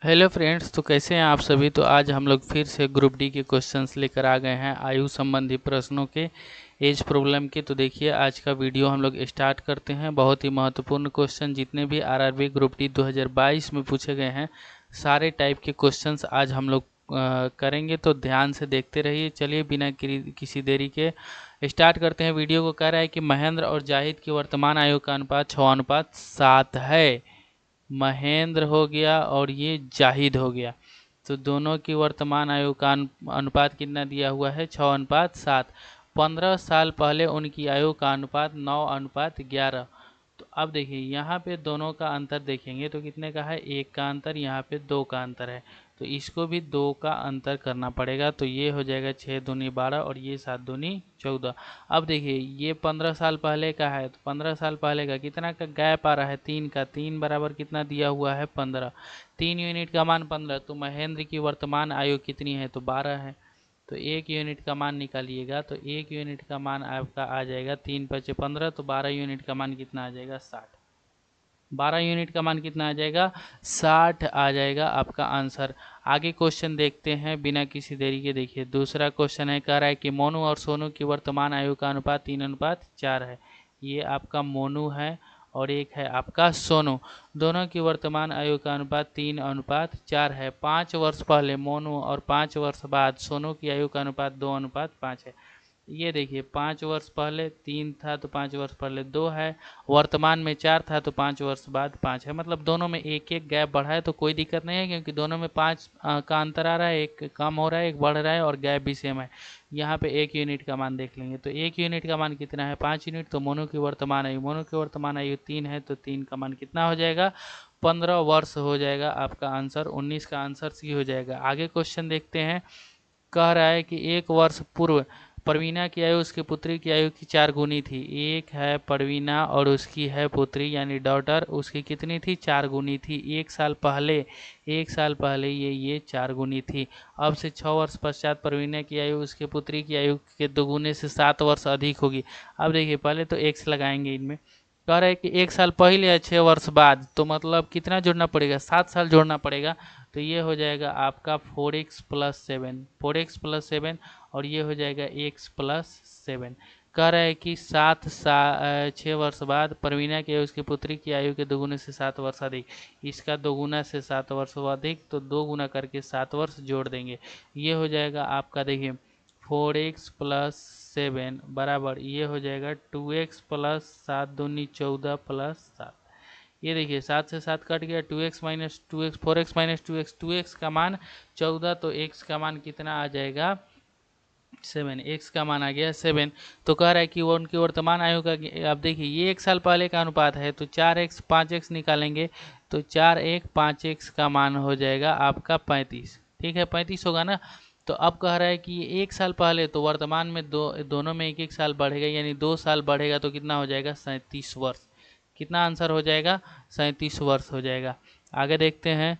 Hello friends, तो कैसे हैं आप सभी। तो आज हम लोग फिर से ग्रुप डी के क्वेश्चंस लेकर आ गए हैं आयु संबंधी प्रश्नों के, एज प्रॉब्लम के। तो देखिए आज का वीडियो हम लोग स्टार्ट करते हैं। बहुत ही महत्वपूर्ण क्वेश्चन जितने भी आरआरबी ग्रुप डी 2022 में पूछे गए हैं, सारे टाइप के क्वेश्चंस आज हम लोग करेंगे। तो ध्यान से देखते रहिए। चलिए बिना किसी देरी के स्टार्ट करते हैं वीडियो को। कह रहा है कि महेंद्र और जाहिद की वर्तमान आयु का अनुपात 6:7 है। महेंद्र हो गया और ये जाहिद हो गया। तो दोनों की वर्तमान आयु का अनुपात कितना दिया हुआ है? 6:7। 15 साल पहले उनकी आयु का अनुपात 9:11। तो अब देखिए यहाँ पे दोनों का अंतर देखेंगे तो कितने का है? 1 का अंतर, यहाँ पे 2 का अंतर है। तो इसको भी 2 का अंतर करना पड़ेगा। तो ये हो जाएगा 6 दूनी 12 और ये 7 दूनी 14। अब देखिए ये 15 साल पहले का है, तो 15 साल पहले का कितना का गैप आ रहा है? 3 का। 3 बराबर कितना दिया हुआ है? 15। 3 यूनिट का मान 15। तो महेंद्र की वर्तमान आयु कितनी है? तो 12 है। तो 1 यूनिट का मान निकालिएगा। तो 1 यूनिट का मान आपका आ जाएगा 3×5=15। तो 12 यूनिट का मान कितना आ जाएगा? 60। 12 यूनिट का मान कितना आ जाएगा? 60 आ जाएगा आपका आंसर। आगे क्वेश्चन देखते हैं बिना किसी देरी के। देखिए दूसरा क्वेश्चन है, कह रहा है कि मोनू और सोनू की वर्तमान आयु का अनुपात 3:4 है। ये आपका मोनू है और एक है आपका सोनू। दोनों की वर्तमान आयु का अनुपात 3:4 है। 5 वर्ष पहले मोनू और 5 वर्ष बाद सोनू की आयु का अनुपात 2:5 है। ये देखिए 5 वर्ष पहले 3 था तो 5 वर्ष पहले 2 है, वर्तमान में 4 था तो 5 वर्ष बाद 5 है। मतलब दोनों में एक एक गैप बढ़ा है। तो कोई दिक्कत नहीं है क्योंकि दोनों में 5 का अंतर आ रहा है, एक कम हो रहा है एक बढ़ रहा है और गैप भी सेम है। यहाँ पे 1 यूनिट का मान देख लेंगे। तो 1 यूनिट का मान कितना है? 5 यूनिट। तो मोनू की वर्तमान आयु 3 है, तो 3 का मान कितना हो जाएगा? 15 वर्ष हो जाएगा आपका आंसर। 19 का आंसर सी हो जाएगा। आगे क्वेश्चन देखते हैं। कह रहा है कि 1 वर्ष पूर्व परवीना की आयु उसकी पुत्री की आयु की 4 गुनी थी। एक है परवीना और उसकी है पुत्री यानी डॉटर, उसकी कितनी थी? 4 गुनी थी। 1 साल पहले ये 4 गुनी थी। अब से 6 वर्ष पश्चात परवीना की आयु उसके पुत्री की आयु के दोगुने से 7 वर्ष अधिक होगी। अब देखिए पहले तो एक्स लगाएंगे इनमें। कह रहा है कि 1 साल पहले या 6 वर्ष बाद, तो मतलब कितना जोड़ना पड़ेगा? 7 साल जोड़ना पड़ेगा। तो ये हो जाएगा आपका 4x+7, 4x+7 और ये हो जाएगा x+7। कह रहा है कि 6 वर्ष बाद परवीना की उसकी पुत्री की आयु के दोगुने से 7 वर्ष अधिक। इसका दोगुना से 7 वर्ष अधिक, तो 2 गुना करके 7 वर्ष जोड़ देंगे। ये हो जाएगा आपका, देखिए 4x+7 बराबर ये हो जाएगा 2x+7×7 ये देखिए 7 से 7 कट गया। 2x-2x 4x-2x 2x का मान 14। तो x का मान कितना आ जाएगा? 7। x का मान आ गया 7। तो कह रहा है कि वो उनकी वर्तमान आयु का, अब देखिए ये 1 साल पहले का अनुपात है। तो 4x 5x निकालेंगे तो 4×1 5x का मान हो जाएगा आपका 35। ठीक है 35 होगा ना। तो अब कह रहा है कि ये 1 साल पहले, तो वर्तमान में दोनों में 1-1 साल बढ़ेगा यानी 2 साल बढ़ेगा। तो कितना हो जाएगा? 37 वर्ष। कितना आंसर हो जाएगा? 37 वर्ष हो जाएगा। आगे देखते हैं।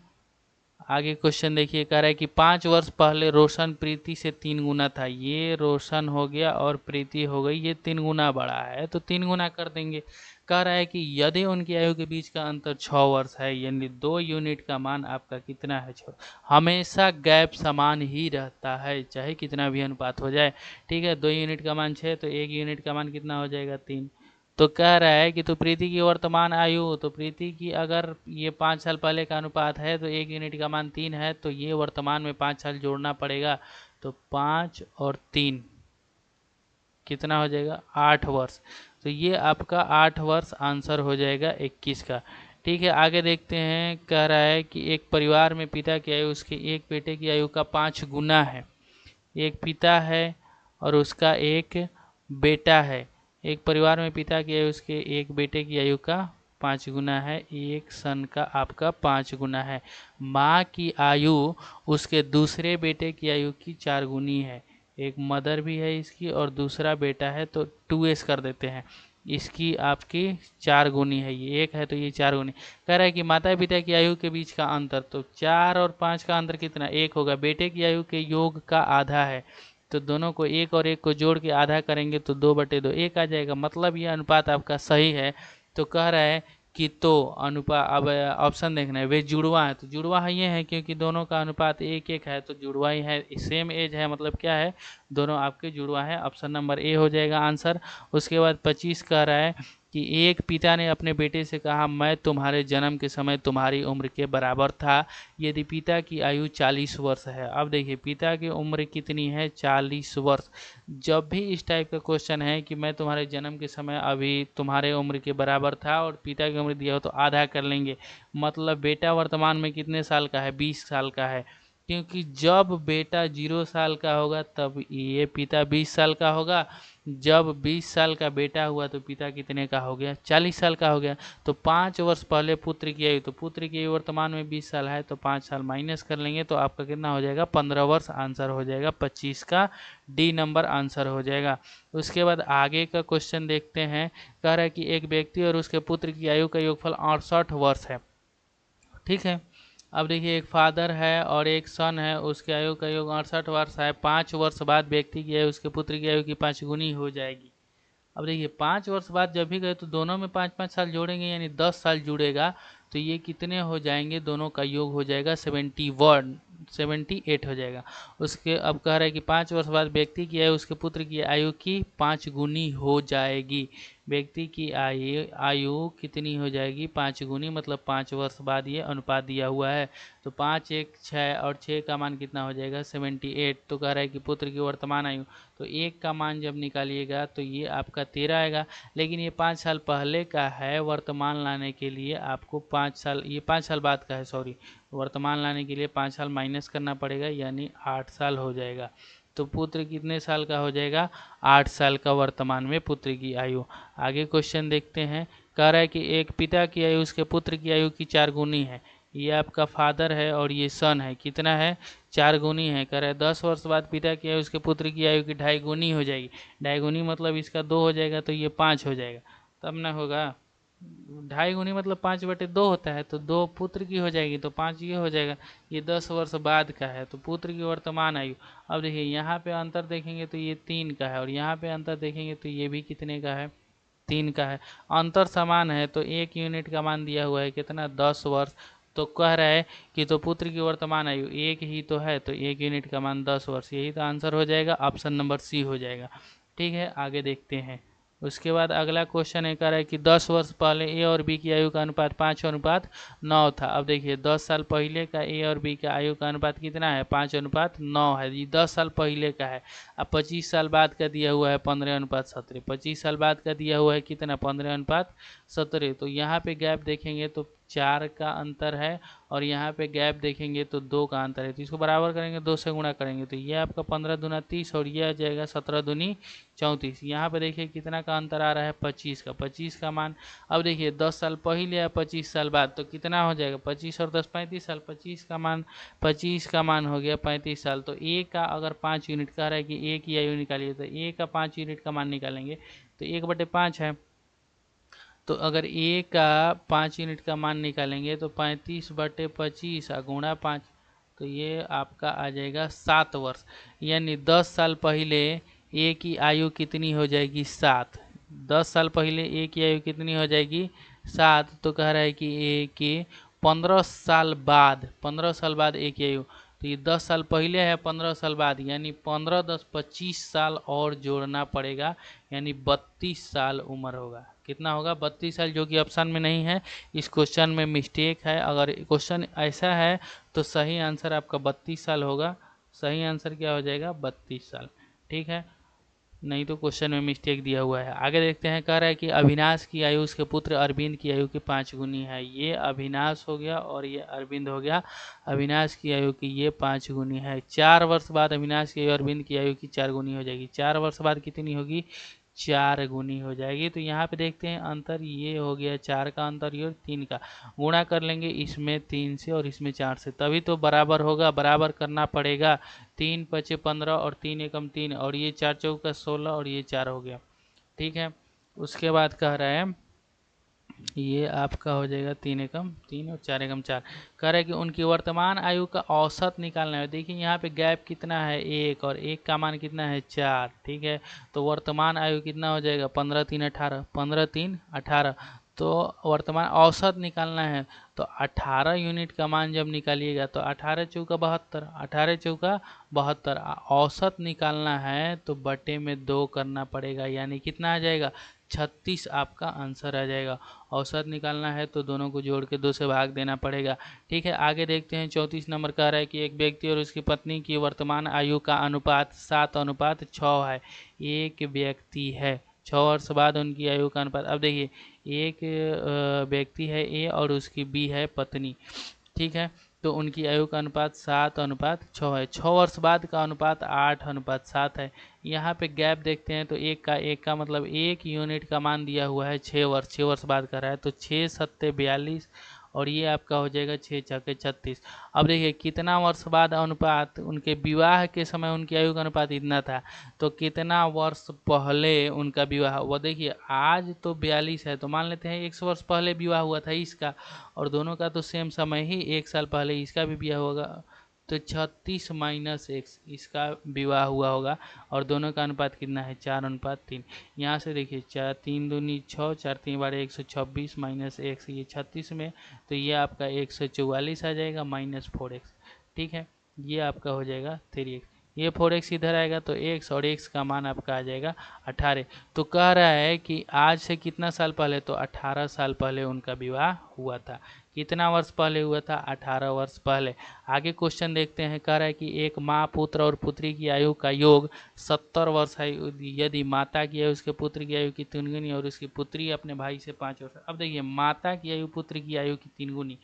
आगे क्वेश्चन देखिए, कह रहा है कि 5 वर्ष पहले रोशन प्रीति से 3 गुना था। ये रोशन हो गया और प्रीति हो गई, ये 3 गुना बड़ा है तो 3 गुना कर देंगे। कह रहा है कि यदि उनकी आयु के बीच का अंतर 6 वर्ष है यानी 2 यूनिट का मान आपका कितना है? 6। हमेशा गैप समान ही रहता है चाहे कितना भी अनुपात हो जाए। ठीक है 2 यूनिट का मान 6, तो 1 यूनिट का मान कितना हो जाएगा? 3। तो कह रहा है कि तो प्रीति की वर्तमान आयु, तो प्रीति की अगर ये 5 साल पहले का अनुपात है तो 1 यूनिट का मान 3 है, तो ये वर्तमान में 5 साल जोड़ना पड़ेगा। तो 5 और 3 कितना हो जाएगा? 8 वर्ष। तो ये आपका 8 वर्ष आंसर हो जाएगा 21 का। ठीक है आगे देखते हैं। कह रहा है कि एक परिवार में पिता की आयु उसके एक बेटे की आयु का 5 गुना है। एक पिता है और उसका एक बेटा है। एक परिवार में पिता की आयु उसके एक बेटे की आयु का 5 गुना है। एक सन का आपका 5 गुना है। माँ की आयु उसके दूसरे बेटे की आयु की 4 गुनी है। एक मदर भी है इसकी और दूसरा बेटा है, तो 2s कर देते हैं। इसकी आपकी 4 गुनी है, ये 1 है तो ये 4 गुनी। कह रहा है कि माता पिता की आयु के बीच का अंतर, तो 4 और 5 का अंतर कितना? 1 होगा। बेटे की आयु के योग का आधा है, तो दोनों को 1 और 1 को जोड़ के आधा करेंगे तो 2/2 1 आ जाएगा। मतलब ये अनुपात आपका सही है। तो कह रहा है कि तो अनुपात, अब ऑप्शन देखना है, वे जुड़वा है तो जुड़वा है ये है क्योंकि दोनों का अनुपात 1:1 है तो जुड़वा ही है, सेम एज है मतलब क्या है, दोनों आपके जुड़वा है। ऑप्शन नंबर ए हो जाएगा आंसर। उसके बाद 25 कह रहा है कि एक पिता ने अपने बेटे से कहा, मैं तुम्हारे जन्म के समय तुम्हारी उम्र के बराबर था यदि पिता की आयु 40 वर्ष है। अब देखिए पिता की उम्र कितनी है, 40 वर्ष। जब भी इस टाइप का क्वेश्चन है कि मैं तुम्हारे जन्म के समय अभी तुम्हारे उम्र के बराबर था और पिता की उम्र दिया हो तो आधा कर लेंगे, मतलब बेटा वर्तमान में कितने साल का है, 20 साल का है। क्योंकि जब बेटा 0 साल का होगा तब ये पिता 20 साल का होगा, जब 20 साल का बेटा हुआ तो पिता कितने का हो गया, 40 साल का हो गया। तो 5 वर्ष पहले पुत्र की आयु, तो पुत्र की आयु वर्तमान में 20 साल है तो 5 साल माइनस कर लेंगे तो आपका कितना हो जाएगा, 15 वर्ष। आंसर हो जाएगा 25 का डी नंबर आंसर हो जाएगा। उसके बाद आगे का क्वेश्चन देखते हैं। कह रहा है कि एक व्यक्ति और उसके पुत्र की आयु का योगफल 68 वर्ष है। ठीक है, अब देखिए एक फादर है और एक सन है, उसकी आयु का योग 68 वर्ष है। 5 वर्ष बाद व्यक्ति की आयु उसके पुत्र की आयु की 5 गुनी हो जाएगी। अब देखिए 5 वर्ष बाद जब भी गए तो दोनों में 5-5 साल जोड़ेंगे यानी 10 साल जुड़ेगा तो ये कितने हो जाएंगे, दोनों का योग हो जाएगा 78 हो जाएगा। उसके अब कह रहा है कि 5 वर्ष बाद व्यक्ति की आयु उसके पुत्र की आयु की 5 गुनी हो जाएगी। व्यक्ति की आयु कितनी हो जाएगी, 5 गुनी, मतलब 5 वर्ष बाद ये अनुपात दिया हुआ है। तो 5 1 6 और 6 का मान कितना हो जाएगा, 78। तो कह रहा है कि पुत्र की वर्तमान आयु, तो 1 का मान जब निकालिएगा तो ये आपका 13 आएगा। लेकिन ये 5 साल पहले का है, वर्तमान लाने के लिए आपको 5 साल, ये 5 साल बाद का है सॉरी, वर्तमान लाने के लिए 5 साल माइनस करना पड़ेगा यानी 8 साल हो जाएगा। तो पुत्र कितने साल का हो जाएगा, 8 साल का वर्तमान में पुत्र की आयु। आगे क्वेश्चन देखते हैं। कह रहा है कि एक पिता की आयु उसके पुत्र की आयु की 4 गुनी है। ये आपका फादर है और ये सन है, कितना है, 4 गुनी है। कह रहा है 10 वर्ष बाद पिता की आयु उसके पुत्र की आयु की 2.5 गुनी हो जाएगी। 2.5 गुनी मतलब इसका 2 हो जाएगा तो ये 5 हो जाएगा, तब ना होगा। 2.5 गुनी मतलब 5/2 होता है तो 2 पुत्र की हो जाएगी तो 5 ये हो जाएगा। ये 10 वर्ष बाद का है तो पुत्र की वर्तमान आयु। अब देखिए यहाँ पे अंतर देखेंगे तो ये 3 का है और यहाँ पे अंतर देखेंगे तो ये भी कितने का है, 3 का है। अंतर समान है तो 1 यूनिट का मान दिया हुआ है कितना, 10 वर्ष। तो कह रहा है कि तो पुत्र की वर्तमान आयु 1 ही तो है तो 1 यूनिट का मान 10 वर्ष, यही तो आंसर हो जाएगा, ऑप्शन नंबर सी हो जाएगा। ठीक है, आगे देखते हैं। उसके बाद अगला क्वेश्चन है, कह रहा है कि 10 वर्ष पहले ए और बी की आयु का अनुपात 5:9 था। अब देखिए 10 साल पहले का ए और बी का आयु का अनुपात कितना है, 5:9 है। ये 10 साल पहले का है। अब 25 साल बाद का दिया हुआ है 15:17। 25 साल बाद का दिया हुआ है कितना, 15:17। तो यहाँ पे गैप देखेंगे तो 4 का अंतर है और यहाँ पे गैप देखेंगे तो 2 का अंतर है। तो इसको बराबर करेंगे, 2 से गुणा करेंगे तो ये आपका 15 दूना 30 और ये आ जाएगा 17 दूनी 34। यहाँ पे देखिए कितना का अंतर आ रहा है, 25 का। 25 का मान, अब देखिए 10 साल पहले या 25 साल बाद तो कितना हो जाएगा, 25 और 10 35 साल। 25 का मान हो गया 35 साल। तो ए का अगर 5 यूनिट कह रहा है कि ए की आयु निकालिए तो ए का 5 यूनिट का मान निकालेंगे तो 1/5 है। तो अगर ए का 5 यूनिट का मान निकालेंगे तो 35/25 गुणा 5 तो ये आपका आ जाएगा 7 वर्ष। यानी 10 साल पहले ए की आयु कितनी हो जाएगी, 7। 10 साल पहले ए की आयु कितनी हो जाएगी, 7। तो कह रहा है कि ए की 15 साल बाद ए की आयु, तो ये 10 साल पहले है, 15 साल बाद, यानी 15 10 25 साल और जोड़ना पड़ेगा यानी 32 साल उम्र होगा। कितना होगा, 32 साल, जो कि ऑप्शन में नहीं है। इस क्वेश्चन में मिस्टेक है। अगर क्वेश्चन ऐसा है तो सही आंसर आपका 32 साल होगा। सही आंसर क्या हो जाएगा, 32 साल। ठीक है, नहीं तो क्वेश्चन में मिस्टेक दिया हुआ है। आगे देखते हैं। कह रहा है कि अविनाश की आयु उसके पुत्र अरविंद की आयु की 5 गुनी है। ये अविनाश हो गया और ये अरविंद हो गया। अविनाश की आयु की ये 5 गुनी है। 4 वर्ष बाद अविनाश की आयु अरविंद की आयु की 4 गुनी हो जाएगी। 4 वर्ष बाद कितनी होगी, 4 गुनी हो जाएगी। तो यहाँ पे देखते हैं अंतर, ये हो गया 4 का अंतर, ये 3 का गुणा कर लेंगे इसमें 3 से और इसमें 4 से, तभी तो बराबर होगा। बराबर करना पड़ेगा। 3 5 15 और 3 एकम 3 और ये 4 चौका 16 और ये 4 हो गया। ठीक है, उसके बाद कह रहा है ये आपका हो जाएगा 3 एकम 3 और 4 एकम 4। कह रहा है कि उनकी वर्तमान आयु का औसत निकालना है। देखिए यहाँ पे गैप कितना है, 1 और 1 का मान कितना है, 4। ठीक है, तो वर्तमान आयु कितना हो जाएगा, 15 3 18, 15 3 18। तो वर्तमान औसत निकालना है तो 18 यूनिट का मान जब निकालिएगा तो 18 चौका 72, 18 चौका 72। औसत निकालना है तो बटे में 2 करना पड़ेगा, यानी कितना आ जाएगा 36 आपका आंसर आ जाएगा। औसत निकालना है तो दोनों को जोड़ के 2 से भाग देना पड़ेगा। ठीक है, आगे देखते हैं। 34 नंबर कह रहा है कि एक व्यक्ति और उसकी पत्नी की वर्तमान आयु का अनुपात 7:6 है। एक व्यक्ति है, 6 वर्ष बाद उनकी आयु का अनुपात। अब देखिए, एक व्यक्ति है ए और उसकी बी है पत्नी। ठीक है, तो उनकी आयु का अनुपात 7:6 है। 6 वर्ष बाद का अनुपात 8:7 है। यहाँ पे गैप देखते हैं तो एक का मतलब 1 यूनिट का मान दिया हुआ है 6 वर्ष, 6 वर्ष बाद का रहा है तो 6 सत्ते 42 और ये आपका हो जाएगा 6 छक्के 36। अब देखिए कितना वर्ष बाद अनुपात, उनके विवाह के समय उनकी आयु का अनुपात इतना था, तो कितना वर्ष पहले उनका विवाह, वो देखिए आज तो 42 है तो मान लेते हैं 100 वर्ष पहले विवाह हुआ था इसका, और दोनों का तो सेम समय ही 1 साल पहले इसका भी विवाह होगा, तो 36 माइनस एक्स इसका विवाह हुआ होगा, और दोनों का अनुपात कितना है 4:3। यहाँ से देखिए 4 3 दूनी 6, 4 3 बारह 126 माइनस एक्स, ये 36 में, तो ये आपका 144 आ जाएगा माइनस 4x। ठीक है, ये आपका हो जाएगा 3x, ये 4x इधर आएगा तो x और x का मान आपका आ जाएगा 18। तो कह रहा है कि आज से कितना साल पहले, तो 18 साल पहले उनका विवाह हुआ था। कितना वर्ष पहले हुआ था, 18 वर्ष पहले। आगे क्वेश्चन देखते हैं। कह रहा है कि एक माँ, पुत्र और पुत्री की आयु का योग 70 वर्ष है। यदि माता की आयु उसके पुत्र की आयु की 3 गुनी और उसकी पुत्री अपने भाई से 5 वर्ष। अब देखिए माता की आयु पुत्र की आयु की 3 गुनी,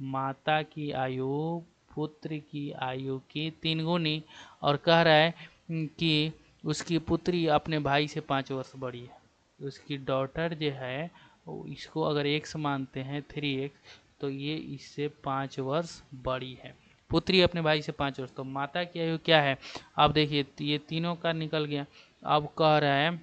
माता की आयु पुत्र की आयु की 3 गुनी, और कह रहा है कि उसकी पुत्री अपने भाई से 5 वर्ष बड़ी है। उसकी डॉटर जो है इसको अगर x मानते हैं 3x, तो ये इससे 5 वर्ष बड़ी है। पुत्री अपने भाई से 5 वर्ष, तो माता की आयु क्या है, अब देखिए ये तीनों का निकल गया। अब कह रहा है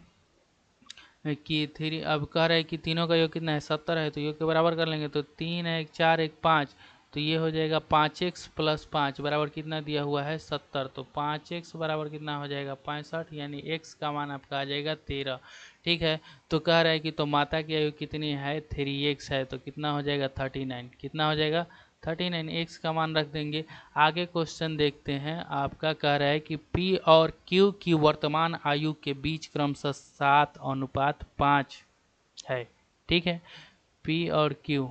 कि अब कह रहा है कि तीनों का योग कितना है 70 है, तो योग के बराबर कर लेंगे तो 3 है 1 4 1 5, तो ये हो जाएगा 5x + 5 बराबर कितना दिया हुआ है 70, तो 5x बराबर कितना हो जाएगा 65, यानी x का मान आपका आ जाएगा 13। ठीक है, तो कह रहा है कि तो माता की आयु कितनी है 3x है, तो कितना हो जाएगा 39, कितना हो जाएगा 39, x का मान रख देंगे। आगे क्वेश्चन देखते हैं। आपका कह रहा है कि P और Q की वर्तमान आयु के बीच क्रमशः 7:5 है। ठीक है, P और Q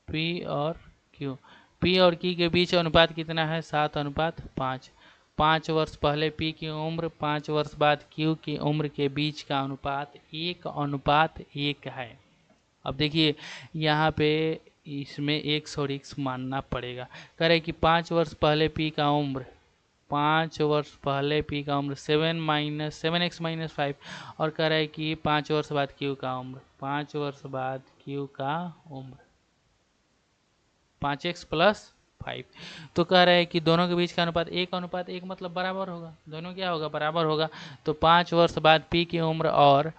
P और Q के बीच अनुपात कितना है 7:5। 5 वर्ष पहले P की उम्र, 5 वर्ष बाद Q की उम्र के बीच का अनुपात 1:1 है। अब देखिए यहाँ पे इसमें x और x मानना पड़ेगा। कह रहे कि 5 वर्ष पहले P का उम्र, 5 वर्ष पहले P का उम्र 7x - 5, और कह रहा है कि 5 वर्ष बाद Q का उम्र, 5 वर्ष बाद Q का उम्र 5x + 5, तो कह रहा है कि दोनों के बीच का अनुपात 1:1 मतलब बराबर होगा, दोनों क्या होगा बराबर होगा। तो 5 वर्ष बाद P की उम्र और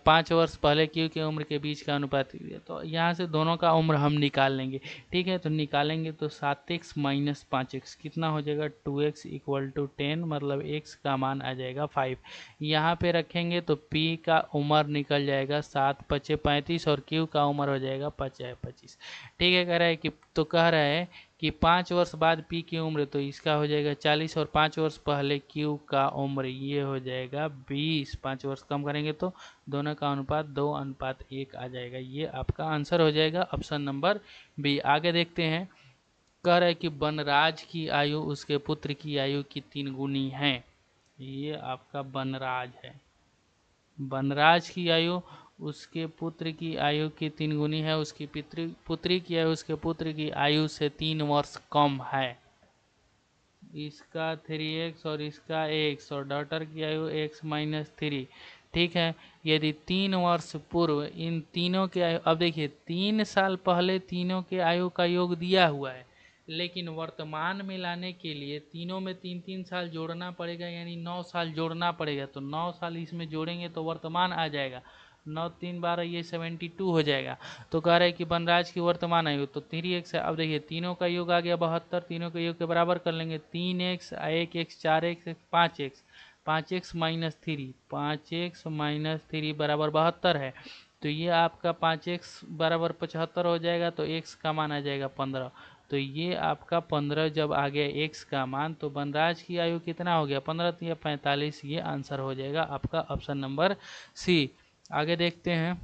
5 वर्ष पहले Q की उम्र के बीच का अनुपात, तो यहाँ से दोनों का उम्र हम निकाल लेंगे। ठीक है, तो निकालेंगे तो 7x - 5x कितना हो जाएगा 2x = 10, मतलब x का मान आ जाएगा 5। यहाँ पे रखेंगे तो P का उम्र निकल जाएगा 7 × 5 = 35 और Q का उम्र हो जाएगा 25। ठीक है, कह रहा है कि तो कह रहा है कि 5 वर्ष बाद P की उम्र, तो इसका हो जाएगा 40, और 5 वर्ष पहले Q का उम्र ये हो जाएगा 20। 5 वर्ष कम करेंगे तो दोनों का अनुपात 2:1 आ जाएगा। ये आपका आंसर हो जाएगा ऑप्शन नंबर बी। आगे देखते हैं। कह रहा है कि वनराज की आयु उसके पुत्र की आयु की 3 गुनी है। ये आपका वनराज है, वनराज की आयु उसके पुत्र की आयु की 3 गुनी है। उसकी पुत्री की आयु उसके पुत्र की आयु से 3 वर्ष कम है। इसका 3x और इसका x, और डॉटर की आयु x - 3। ठीक है, यदि 3 वर्ष पूर्व इन तीनों के आयु, अब देखिए 3 साल पहले तीनों के आयु का योग दिया हुआ है, लेकिन वर्तमान में लाने के लिए तीनों में 3-3 साल जोड़ना पड़ेगा, यानी 9 साल जोड़ना पड़ेगा। तो 9 साल इसमें जोड़ेंगे तो वर्तमान आ जाएगा, 9 3 12 ये 72 हो जाएगा। तो कह रहे हैं कि वनराज की वर्तमान आयु तो 3x है। अब देखिए तीनों का योग आ गया 72, तीनों के योग के बराबर कर लेंगे 3x 1x 4x 5x 5x - 3 बराबर 72 है। तो ये आपका 5x बराबर 75 हो जाएगा, तो x का मान आ जाएगा 15। तो ये आपका 15 जब आ गया x का मान, तो वनराज की आयु कितना हो गया, 15 या 45। ये आंसर हो जाएगा आपका ऑप्शन नंबर सी। आगे देखते हैं,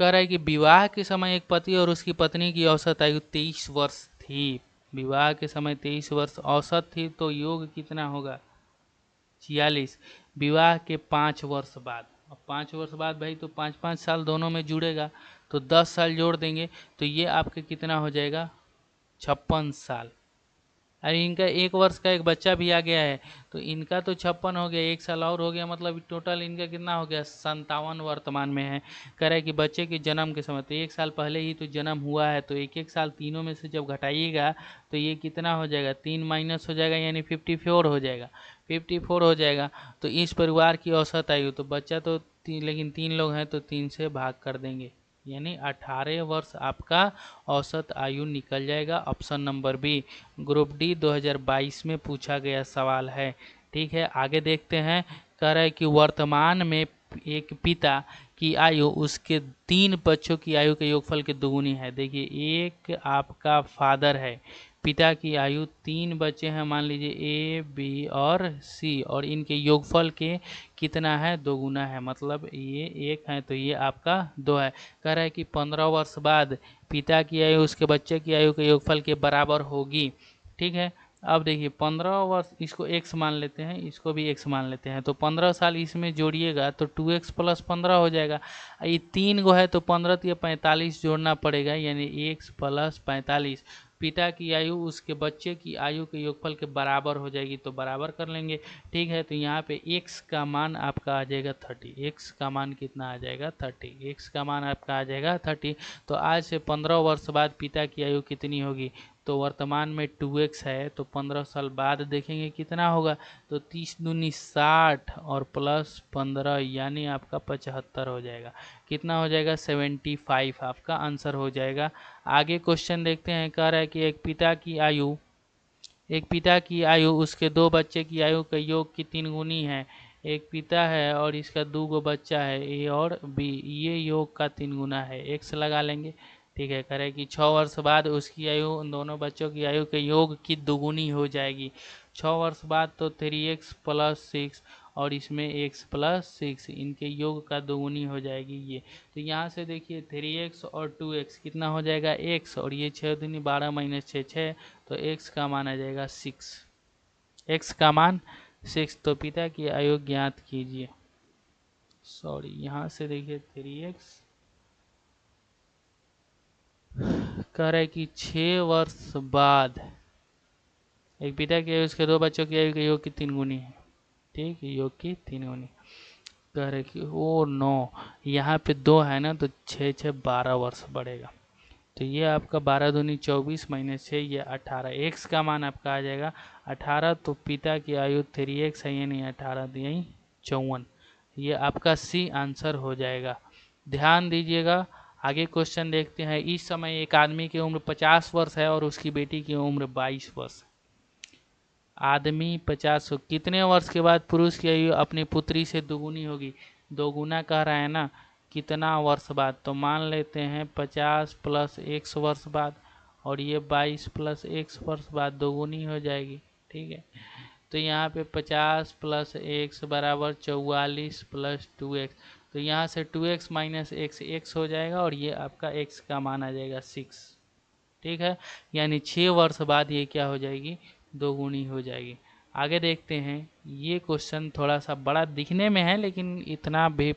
कह रहा है कि विवाह के समय एक पति और उसकी पत्नी की औसत आयु 23 वर्ष थी। विवाह के समय 23 वर्ष औसत थी, तो योग कितना होगा, 46। विवाह के 5 वर्ष बाद, अब 5 वर्ष बाद भाई तो 5-5 साल दोनों में जुड़ेगा, तो 10 साल जोड़ देंगे, तो ये आपके कितना हो जाएगा, 56 साल। अरे इनका 1 वर्ष का एक बच्चा भी आ गया है, तो इनका तो 56 हो गया, 1 साल और हो गया, मतलब टोटल इनका कितना हो गया, 57 वर्तमान में है। कह रहा है कि बच्चे के जन्म के समय, तो 1 साल पहले ही तो जन्म हुआ है, तो एक एक साल तीनों में से जब घटाइएगा तो ये कितना हो जाएगा, 3 माइनस हो जाएगा, यानी 54 हो जाएगा, 54 हो जाएगा। तो इस परिवार की औसत आयु, तो बच्चा तो लेकिन 3 लोग हैं, तो 3 से भाग कर देंगे, यानी 18 वर्ष आपका औसत आयु निकल जाएगा। Option number B group D 2022 में पूछा गया सवाल है। ठीक है, आगे देखते हैं। कह रहा है कि वर्तमान में एक पिता की आयु उसके 3 बच्चों की आयु के योगफल के दुगुनी है। देखिए, एक आपका फादर है, पिता की आयु 3 बच्चे हैं, मान लीजिए ए बी और सी, और इनके योगफल के कितना है, दोगुना है, मतलब ये 1 है तो ये आपका 2 है। कह रहा है कि 15 वर्ष बाद पिता की आयु उसके बच्चे की आयु के योगफल के बराबर होगी। ठीक है, अब देखिए 15 वर्ष, इसको x मान लेते हैं, इसको भी x मान लेते हैं, तो 15 साल इसमें जोड़िएगा तो 2x प्लस 15 हो जाएगा। ये 3 गो है तो 15 या 45 जोड़ना पड़ेगा, यानी x प्लस 45। पिता की आयु उसके बच्चे की आयु के योगफल के बराबर हो जाएगी, तो बराबर कर लेंगे। ठीक है, तो यहाँ पे x का मान आपका आ जाएगा 30। x का मान कितना आ जाएगा, 30। x का मान आपका आ जाएगा 30। तो आज से 15 वर्ष बाद पिता की आयु कितनी होगी, तो वर्तमान में 2x है, तो 15 साल बाद देखेंगे कितना होगा, तो 30 दूनी 60 और प्लस 15 यानी आपका 75 हो जाएगा। कितना हो जाएगा, 75 आपका आंसर हो जाएगा। आगे क्वेश्चन देखते हैं। कह रहा है कि एक पिता की आयु उसके 2 बच्चे की आयु के योग की 3 गुनी है। एक पिता है और इसका 2 गो बच्चा है, ए और बी, ये योग का 3 गुना है, x लगा लेंगे। ठीक है, करें कि 6 वर्ष बाद उसकी आयु उन दोनों बच्चों की आयु के योग की दुगुनी हो जाएगी। 6 वर्ष बाद तो 3x प्लस 6 और इसमें x प्लस 6, इनके योग का दोगुनी हो जाएगी ये। तो यहाँ से देखिए 3x और 2x कितना हो जाएगा, x, और ये 6 दूनी 12 माइनस 6 6, तो x का मान आ जाएगा 6। x का मान 6। तो पिता की आयु ज्ञात कीजिए। सॉरी, यहाँ से देखिए 3x कह रहा है कि 6 वर्ष बाद एक पिता की आयु उसके 2 बच्चों की आयु के योग की 3 गुनी है। ठीक, योग की 3 गुनी। कह रहे कि ओ नो, यहाँ पे 2 है ना, तो 6 6 12 वर्ष बढ़ेगा, तो ये आपका 12 दूनी 24 माइनस 6, ये 18। x का मान आपका आ जाएगा 18। तो पिता की आयु 3x है, यानी 18 दिए 54। ये आपका सी आंसर हो जाएगा। ध्यान दीजिएगा, आगे क्वेश्चन देखते हैं। इस समय एक आदमी की उम्र 50 वर्ष है और उसकी बेटी की उम्र 22 वर्ष। आदमी 50, कितने वर्ष के बाद पुरुष की आयु अपनी पुत्री से दोगुनी होगी, दोगुना कह रहा है ना, कितना वर्ष बाद, तो मान लेते हैं 50 प्लस 1 वर्ष बाद, और ये 22 प्लस 1 वर्ष बाद दोगुनी हो जाएगी। ठीक है, तो यहाँ पे 50 प्लस 1 बराबर 44 प्लस 2x, तो यहाँ से 2x माइनस x हो जाएगा, और ये आपका x का मान आ जाएगा 6। ठीक है, यानी 6 वर्ष बाद ये क्या हो जाएगी, दोगुनी हो जाएगी। आगे देखते हैं। ये क्वेश्चन थोड़ा सा बड़ा दिखने में है, लेकिन इतना भी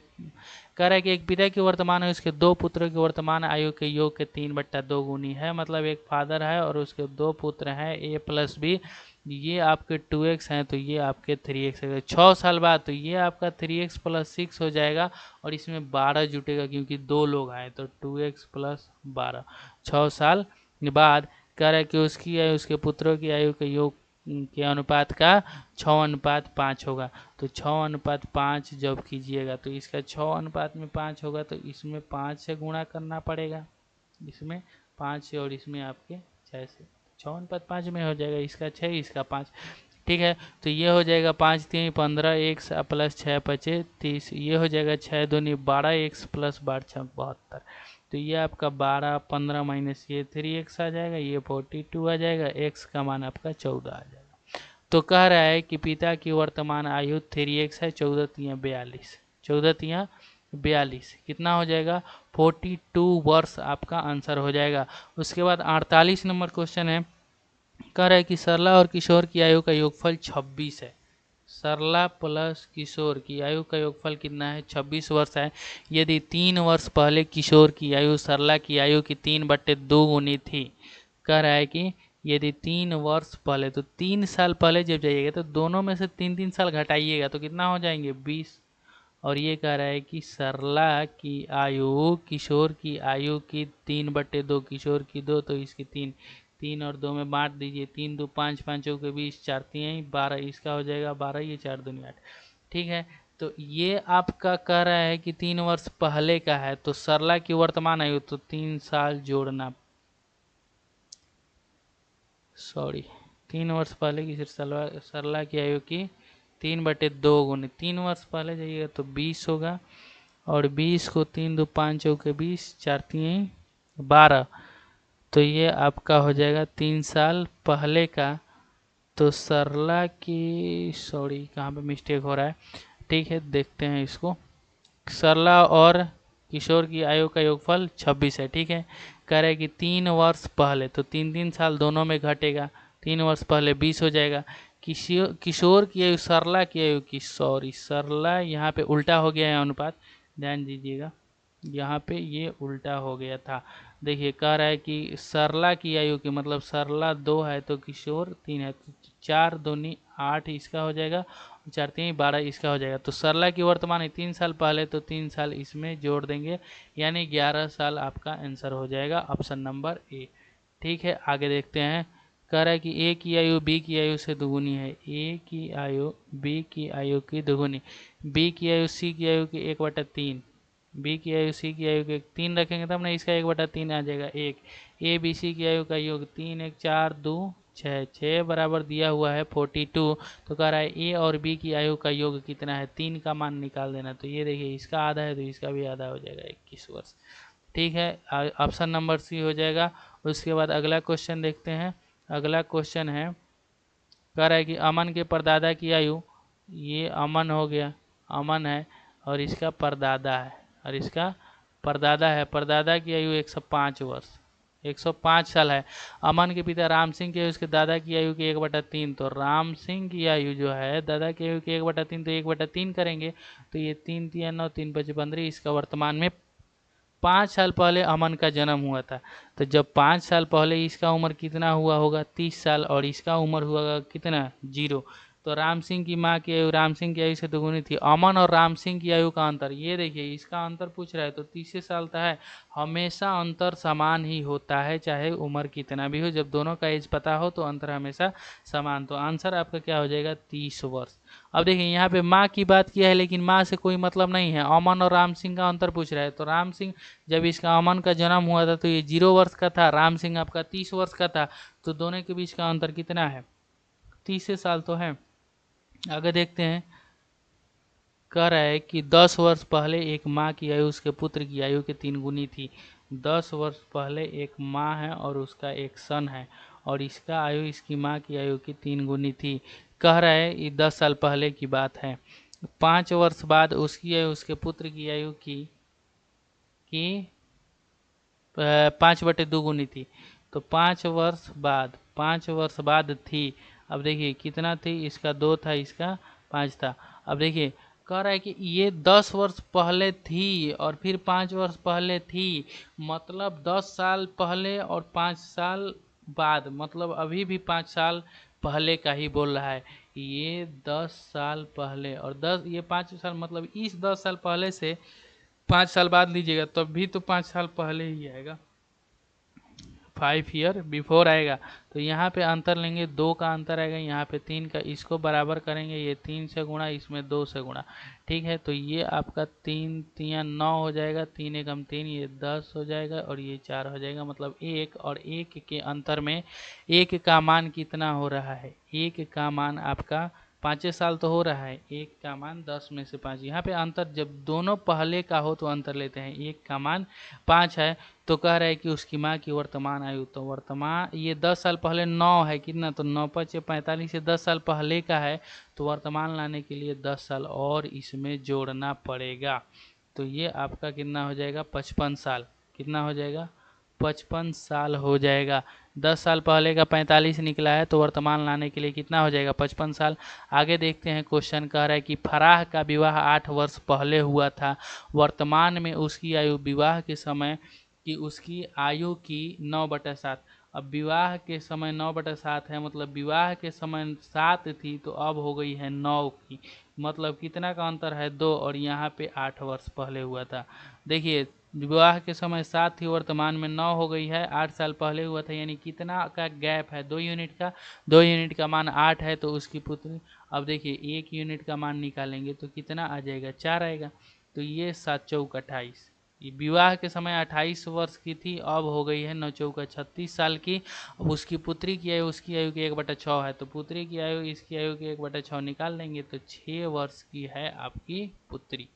कह रहा है कि एक पिता की वर्तमान है उसके 2 पुत्रों की वर्तमान आयु के योग के 3/2 गुनी है, मतलब एक फादर है और उसके 2 पुत्र हैं, a प्लस बी। ये आपके 2x हैं, तो ये आपके 3x है। 6 साल बाद तो ये आपका 3x प्लस 6 हो जाएगा, और इसमें 12 जुटेगा क्योंकि 2 लोग आए, तो 2x प्लस 12। 6 साल बाद कह रहा है कि उसकी आयु उसके पुत्रों की आयु के योग के अनुपात का 6:5 होगा। तो 6:5 जब कीजिएगा तो इसका 6:5 होगा, तो इसमें 5 से गुणा करना पड़ेगा, इसमें 5 से और इसमें आपके 6 से, 6:5 में हो जाएगा, इसका 6 इसका 5। ठीक है। तो ये हो जाएगा 5 3 15 एक्स प्लस 6 5 30, ये हो जाएगा 6 दूनी 12 एक्स प्लस 12 6 72। तो ये आपका 12 15 माइनस ये 3x आ जाएगा, ये 42 आ जाएगा, x का मान आपका 14 आ जाएगा। तो कह रहा है कि पिता की वर्तमान आयु 3x है, 14 तिया 42, 14 तिया 42 कितना हो जाएगा 42 वर्ष आपका आंसर हो जाएगा। उसके बाद 48 नंबर क्वेश्चन है, कह रहा है कि सरला और किशोर की आयु का योगफल 26 है। सरला प्लस किशोर की आयु का योगफल कितना है 26 वर्ष है। यदि 3 वर्ष पहले किशोर की आयु सरला की आयु की 3/2 गुनी थी, कह रहा है कि यदि 3 वर्ष पहले, तो 3 साल पहले जब जाइएगा तो दोनों में से 3 साल घटाइएगा तो कितना हो जाएंगे 20। और ये कह रहा है कि सरला की आयु किशोर की आयु की 3/2, किशोर की 2 तो इसकी 3, 3 और 2 में बांट दीजिए, 3 2 5 5 के 20 4 3 12, इसका हो जाएगा 12, ये 4 दूनी 8। ठीक है। तो ये आपका कह रहा है कि 3 वर्ष पहले का है, तो सरला की वर्तमान आयु तो 3 साल जोड़ना, सॉरी 3 वर्ष पहले की सरला की आयु की 3/2 गुनी, 3 वर्ष पहले जाइएगा तो 20 होगा, और 20 को 3 2 5 के 20 4 3 12, तो ये आपका हो जाएगा 3 साल पहले का। तो सरला की, सॉरी कहाँ पे मिस्टेक हो रहा है, ठीक है देखते हैं इसको। सरला और किशोर की आयु का योगफल 26 है। ठीक है। कह रहे हैं कि 3 वर्ष पहले, तो 3 साल दोनों में घटेगा, 3 वर्ष पहले 20 हो जाएगा। किशोर की आयु सरला की आयु की, सॉरी सरला यहाँ पे उल्टा हो गया है अनुपात, ध्यान दीजिएगा यहाँ पे ये उल्टा हो गया था। देखिए कह रहा है कि सरला की आयु की, मतलब सरला 2 है तो किशोर 3 है, तो 4 दूनी 8 इसका हो जाएगा, 4 3 12 इसका हो जाएगा। तो सरला की वर्तमान है 3 साल पहले, तो 3 साल इसमें जोड़ देंगे, यानी 11 साल आपका आंसर हो जाएगा, ऑप्शन नंबर ए। ठीक है। आगे देखते हैं, कह रहा है कि ए की आयु बी की आयु से दुगुनी है, ए की आयु बी की आयु की दुगुनी, बी की आयु सी की आयु की 1/3, बी की आयु सी की आयु के 3 रखेंगे तब ना इसका 1/3 आ जाएगा 1। ए बी सी की आयु का योग 3 1 4 2 6, 6 बराबर दिया हुआ है 42। तो कह रहा है ए और बी की आयु का योग कितना है, 3 का मान निकाल देना। तो ये देखिए इसका आधा है तो इसका भी आधा हो जाएगा 21 वर्ष। ठीक है, ऑप्शन नंबर सी हो जाएगा। उसके बाद अगला क्वेश्चन देखते हैं। अगला क्वेश्चन है, कह रहा है कि अमन के परदादा की आयु, ये अमन हो गया, अमन है और इसका परदादा है, और इसका परदादा है, परदादा की आयु 105 वर्ष, 105 साल है। अमन के पिता राम सिंह की आयु उसके दादा की आयु की 1/3, तो राम सिंह की आयु जो है दादा की आयु की 1/3, तो 1/3 करेंगे तो ये 3 3 9 3 5 15, इसका वर्तमान में 5 साल पहले अमन का जन्म हुआ था। तो जब 5 साल पहले इसका उम्र कितना हुआ होगा 30 साल, और इसका उम्र हुआ कितना 0। तो राम सिंह की माँ की आयु राम सिंह की आयु से दोगुनी थी। अमन और राम सिंह की आयु का अंतर, ये देखिए इसका अंतर पूछ रहा है तो 30 साल का है। हमेशा अंतर समान ही होता है चाहे उम्र कितना भी हो, जब दोनों का एज पता हो तो अंतर हमेशा समान। तो आंसर आपका क्या हो जाएगा 30 वर्ष। अब देखिए यहाँ पे माँ की बात किया है लेकिन माँ से कोई मतलब नहीं है, अमन और राम सिंह का अंतर पूछ रहा है। तो राम सिंह जब इसका अमन का जन्म हुआ था तो ये 0 वर्ष का था, राम सिंह आपका 30 वर्ष का था, तो दोनों के बीच का अंतर कितना है 30 साल तो है। आगे देखते हैं, कह रहा है कि 10 वर्ष पहले एक माँ की आयु उसके पुत्र की आयु के 3 गुनी थी। 10 वर्ष पहले एक माँ है और उसका एक सन है, और इसका आयु इसकी माँ की आयु की 3 गुनी थी। कह रहा है ये 10 साल पहले की बात है। 5 वर्ष बाद उसकी आयु उसके पुत्र की आयु की 5/2 गुनी थी। तो 5 वर्ष बाद थी। अब देखिए कितना थी, इसका 2 था, इसका 5 था। अब देखिए कह रहा है कि ये 10 वर्ष पहले थी और फिर 5 वर्ष पहले थी, मतलब 10 साल पहले और 5 साल बाद, मतलब अभी भी 5 साल पहले का ही बोल रहा है। ये 10 साल पहले और 10, ये 5 साल, मतलब इस 10 साल पहले से 5 साल बाद लीजिएगा तब भी तो 5 साल पहले ही आएगा। 5 ईयर बिफोर आएगा। तो यहाँ पे अंतर लेंगे, 2 का अंतर आएगा, यहाँ पे 3 का, इसको बराबर करेंगे, ये 3 से गुणा, इसमें 2 से गुणा। ठीक है, तो ये आपका 3 3 9 हो जाएगा, 3 एकम 3, ये 10 हो जाएगा और ये 4 हो जाएगा। मतलब 1 और 1 के अंतर में 1 का मान कितना हो रहा है? 1 का मान आपका 5 साल तो हो रहा है, 1 का मान 10 में से 5। यहाँ पे अंतर जब दोनों पहले का हो तो अंतर लेते हैं। 1 का मान 5 है तो कह रहा है कि उसकी माँ की वर्तमान आयु, तो वर्तमान ये 10 साल पहले 9 है कितना, तो 9 5 45 से 10 साल पहले का है, तो वर्तमान लाने के लिए 10 साल और इसमें जोड़ना पड़ेगा। तो ये आपका कितना हो जाएगा? 55 साल। कितना हो जाएगा? 55 साल हो जाएगा। 10 साल पहले का 45 निकला है, तो वर्तमान लाने के लिए कितना हो जाएगा? 55 साल। आगे देखते हैं, क्वेश्चन कह रहा है कि फराह का विवाह 8 वर्ष पहले हुआ था, वर्तमान में उसकी आयु विवाह के समय कि उसकी आयु की 9/7। अब विवाह के समय 9/7 है, मतलब विवाह के समय 7 थी तो अब हो गई है 9 की। मतलब कितना का अंतर है? 2, और यहाँ पे 8 वर्ष पहले हुआ था। देखिए, विवाह के समय 7 थी, वर्तमान में 9 हो गई है, 8 साल पहले हुआ था, यानी कितना का गैप है? 2 यूनिट का। 2 यूनिट का मान 8 है, तो उसकी पुत्री, अब देखिए 1 यूनिट का मान निकालेंगे तो कितना आ जाएगा? 4 आएगा। तो ये 7 चौक 28, ये विवाह के समय 28 वर्ष की थी, अब हो गई है 9 चौका 36 साल की। अब उसकी पुत्री की आयु, उसकी आयु की 1/6 है, तो पुत्री की आयु इसकी आयु की 1/6 निकाल लेंगे, तो 6 वर्ष की है आपकी पुत्री।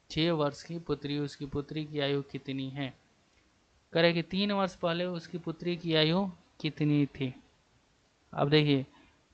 6 वर्ष की पुत्री, उसकी पुत्री की आयु कितनी है? करे कि 3 वर्ष पहले उसकी पुत्री की आयु कितनी थी? अब देखिए,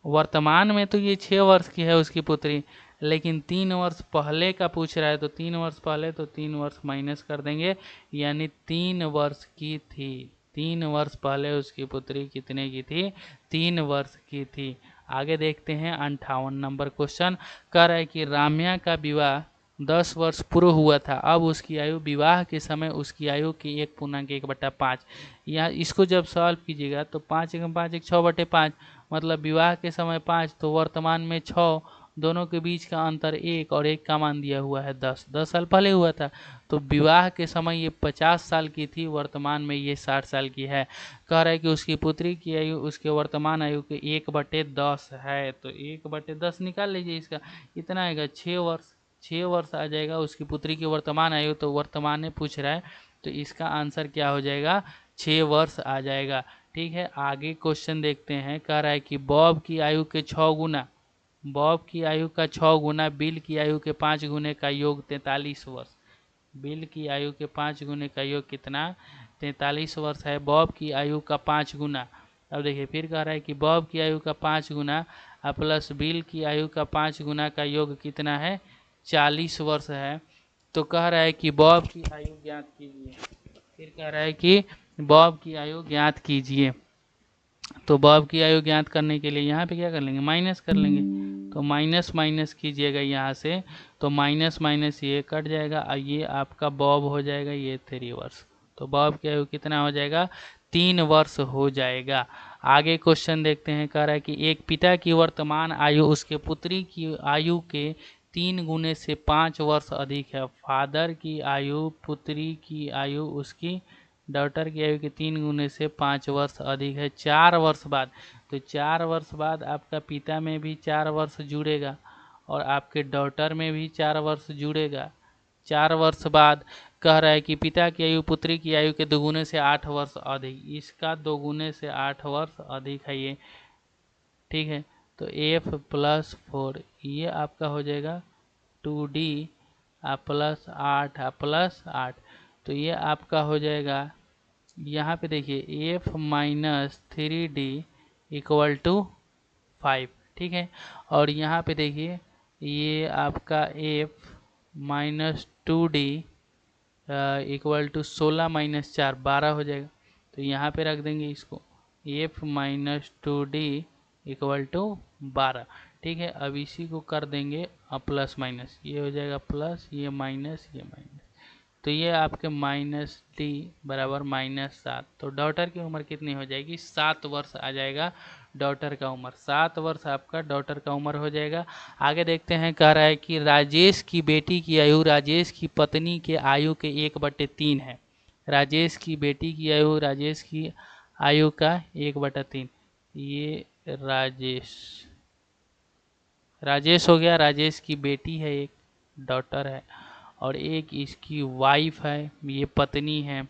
वर्तमान में तो ये 6 वर्ष की है उसकी पुत्री, लेकिन 3 वर्ष पहले का पूछ रहा है, तो 3 वर्ष पहले, तो 3 वर्ष माइनस कर देंगे, यानी 3 वर्ष की थी। 3 वर्ष पहले उसकी पुत्री कितने की थी? 3 वर्ष की थी। आगे देखते हैं 58 नंबर क्वेश्चन। कह रहा है कि राम्या का विवाह 10 वर्ष पूर्व हुआ था, अब उसकी आयु, विवाह के समय उसकी आयु की 1.1/5। यहाँ इसको जब सॉल्व कीजिएगा तो 5 एकम 5 एक 6/5, मतलब विवाह के समय 5 तो वर्तमान में 6, दोनों के बीच का अंतर 1 और 1 का मान दिया हुआ है 10। 10 साल पहले हुआ था, तो विवाह के समय ये 50 साल की थी, वर्तमान में ये 60 साल की है। कह रहा है कि उसकी पुत्री की आयु उसके वर्तमान आयु के 1/10 है, तो 1/10 निकाल लीजिए, इसका कितना आएगा? 6 वर्ष। 6 वर्ष आ जाएगा उसकी पुत्री की वर्तमान आयु, तो वर्तमान में पूछ रहा है, तो इसका आंसर क्या हो जाएगा? 6 वर्ष आ जाएगा। ठीक है, आगे क्वेश्चन देखते हैं। कह रहा है कि बॉब की आयु के 6 गुना, बॉब की आयु का 6 गुना बिल की आयु के 5 गुने का योग 43 वर्ष। बिल की आयु के 5 गुने का योग कितना? 43 वर्ष है। बॉब की आयु का 5 गुना, अब देखिए फिर कह रहा है कि बॉब की आयु का 5 गुना प्लस बिल की आयु का 5 गुना का योग कितना है? 40 वर्ष है। तो कह रहा है कि बॉब की आयु ज्ञात कीजिए। फिर कह रहा है कि बॉब की आयु ज्ञात कीजिए। तो बॉब की आयु ज्ञात करने के लिए यहाँ पे क्या कर लेंगे? माइनस कर लेंगे। तो माइनस माइनस कीजिएगा यहाँ से, तो माइनस माइनस ये कट जाएगा और ये आपका बॉब हो जाएगा ये 3 वर्ष। तो बॉब की आयु कितना हो जाएगा? 3 वर्ष हो जाएगा। आगे क्वेश्चन देखते हैं। कह रहा है कि एक पिता की वर्तमान आयु उसके पुत्री की आयु के 3 गुने से 5 वर्ष अधिक है। फादर की आयु पुत्री की आयु उसकी डॉटर की आयु के 3 गुने से 5 वर्ष अधिक है 4 वर्ष बाद। तो 4 वर्ष बाद आपका पिता में भी 4 वर्ष जुड़ेगा और आपके डॉटर में भी 4 वर्ष जुड़ेगा। 4 वर्ष बाद कह रहा है कि पिता की आयु पुत्री की आयु के 2 गुने से 8 वर्ष अधिक, इसका 2 गुने से 8 वर्ष अधिक है ये। ठीक है, तो f + 4 ये आपका हो जाएगा 2d + 8 + 8, तो ये आपका हो जाएगा, यहाँ पे देखिए f - 3d = 5। ठीक है, और यहाँ पे देखिए ये आपका f - 2d = 16 - 4 12 हो जाएगा। तो यहाँ पे रख देंगे इसको, f - 2d = 12। ठीक है, अब इसी को कर देंगे प्लस माइनस, ये हो जाएगा प्लस, ये माइनस, ये माइनस, तो ये आपके -d = -7। तो डॉटर की उम्र कितनी हो जाएगी? 7 वर्ष आ जाएगा डॉटर का उम्र। 7 वर्ष आपका डॉटर का उम्र हो जाएगा। आगे देखते हैं। कह रहा है कि राजेश की बेटी की आयु राजेश की पत्नी के आयु के 1/3 है। राजेश की बेटी की आयु राजेश की आयु का 1/3। ये राजेश हो गया, राजेश की बेटी है, एक डॉटर है, और एक इसकी वाइफ है, ये पत्नी है।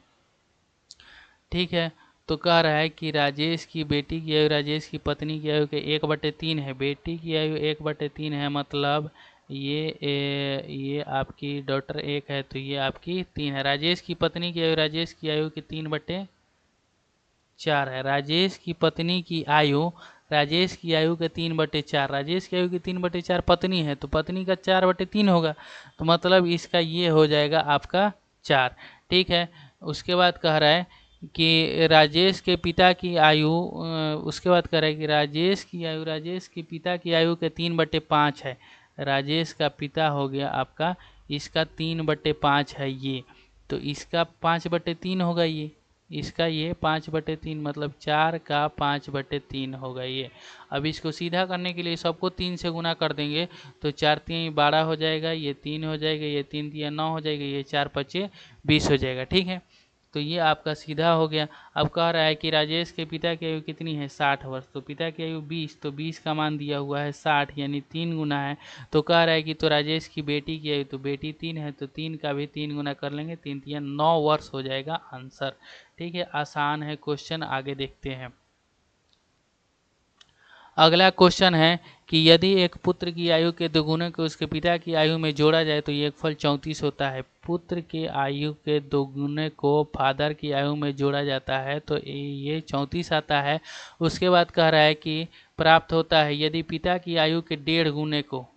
ठीक है, तो कह रहा है कि राजेश की बेटी की आयु राजेश की पत्नी की आयु के 1/3 है। बेटी की आयु 1/3 है, मतलब ये आपकी डॉटर 1 है, तो ये आपकी 3 है। राजेश की पत्नी की आयु की 3/4 है। राजेश की पत्नी की आयु राजेश की आयु के 3/4, राजेश की आयु की 3/4 पत्नी है, तो पत्नी का 4/3 होगा, तो मतलब इसका ये हो जाएगा आपका 4। ठीक है, उसके बाद कह रहा है कि राजेश के पिता की आयु उसके बाद कह रहा है कि राजेश के पिता की आयु के 3/5 है। राजेश का पिता हो गया आपका, इसका 3/5 है ये, तो इसका 5/3 होगा ये, इसका ये 5/3 मतलब 4 का 5/3 होगा ये। अब इसको सीधा करने के लिए सबको 3 से गुना कर देंगे, तो 4 3 12 हो जाएगा, ये 3 हो जाएगा, ये 3 3 9 हो जाएगा, ये 4 5 20 हो जाएगा। ठीक है, तो ये आपका सीधा हो गया। अब कह रहा है कि राजेश के पिता की आयु कितनी है, 60 वर्ष, तो पिता की आयु 20, तो 20 का मान दिया हुआ है 60, यानी 3 गुना है। तो कह रहा है कि तो राजेश की बेटी की आयु, तो बेटी 3 है, तो 3 का भी 3 गुना कर लेंगे, 3 3 9 वर्ष हो जाएगा आंसर। ठीक है, आसान है क्वेश्चन, आगे देखते हैं। अगला क्वेश्चन है कि यदि एक पुत्र की आयु के दोगुने को उसके पिता की आयु में जोड़ा जाए तो ये फल 34 होता है। पुत्र के आयु के दोगुने को फादर की आयु में जोड़ा जाता है तो ये 34 आता है। उसके बाद कह रहा है कि प्राप्त होता है यदि पिता की आयु के 1.5 गुने को,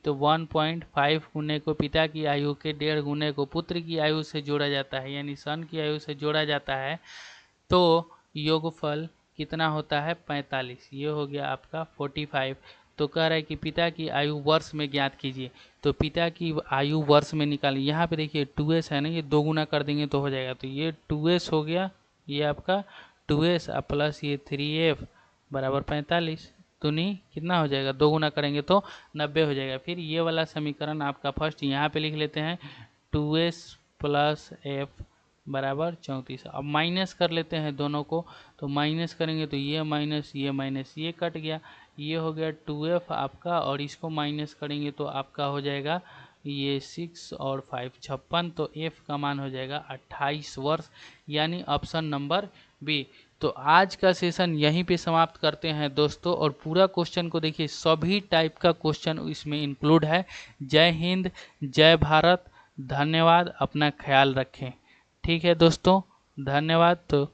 तो 1.5 गुने को पिता की आयु के 1.5 गुने को पुत्र की आयु से जोड़ा जाता है, यानी सन की आयु से जोड़ा जाता है, तो योगफल कितना होता है, 45। ये हो गया आपका 45। तो कह रहा है कि पिता की आयु वर्ष में ज्ञात कीजिए, तो पिता की आयु वर्ष में निकालिए। यहाँ पे देखिए 2s है ना, ये 2 गुना कर देंगे तो हो जाएगा, तो ये 2s हो गया, ये आपका 2s प्लस ये 3f बराबर 45, तो नहीं कितना हो जाएगा, 2 गुना करेंगे तो 90 हो जाएगा। फिर ये वाला समीकरण आपका फर्स्ट यहाँ पे लिख लेते हैं, 2s प्लस f बराबर 34। अब माइनस कर लेते हैं दोनों को, तो माइनस करेंगे तो ये माइनस ये कट गया, ये हो गया 2f आपका, और इसको माइनस करेंगे तो आपका हो जाएगा ये 6 और 5 56, तो f का मान हो जाएगा 28 वर्ष, यानी ऑप्शन नंबर बी। तो आज का सेशन यहीं पे समाप्त करते हैं दोस्तों, और पूरा क्वेश्चन को देखिए, सभी टाइप का क्वेश्चन इसमें इंक्लूड है। जय हिंद, जय भारत, धन्यवाद, अपना ख्याल रखें। ठीक है दोस्तों, धन्यवाद। तो